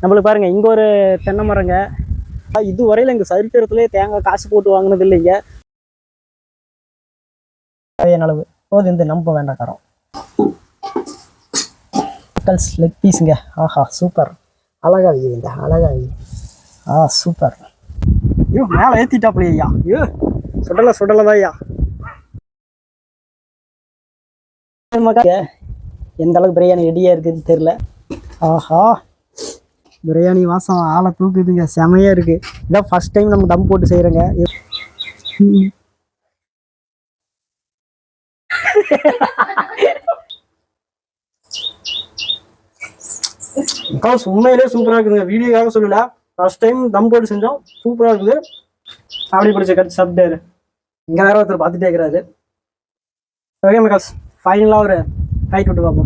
நம்மளுக்கு பாருங்க இங்கே ஒரு தென்னை மரங்க. இதுவரையில் எங்கள் சரித்திரத்திலே தேங்காய் காசு போட்டு வாங்கினது இல்லைங்க. அளவு போது இந்த நம்ப வேண்டாக்காரம் லெக் பீஸுங்க. ஆஹா சூப்பர், அழகா வைங்க, அழகா வை. சூப்பர். ஐயோ மேலே ஏற்றிட்டாப்படி ஐயா. ஐயோ சுடலை ஐயா. எந்த அளவுக்கு பிரியாணி ரெடியாக இருக்குதுன்னு தெரில. ஆஹா பிரியாணி வாசம் ஆளை தூக்குதுங்க, செமையாக இருக்குது. இதான் ஃபஸ்ட் டைம் நம்ம தம் போட்டு செய்கிறோங்க. உண்மையிலே சூப்பராக இருக்குதுங்க. வீடியோக்காக சொல்லல, ஃபர்ஸ்ட் டைம் தம் போட்டு செஞ்சோம், சூப்பராக இருக்குது. அப்படி பிடிச்ச கட்சி சாப்பிட்டாரு. இங்கே வேற ஒருத்தர் பார்த்துட்டே இருக்கிறாரு. ஓகே மகாஸ், ஃபைனலாக ஒரு கைட் விட்டு பார்ப்போம்.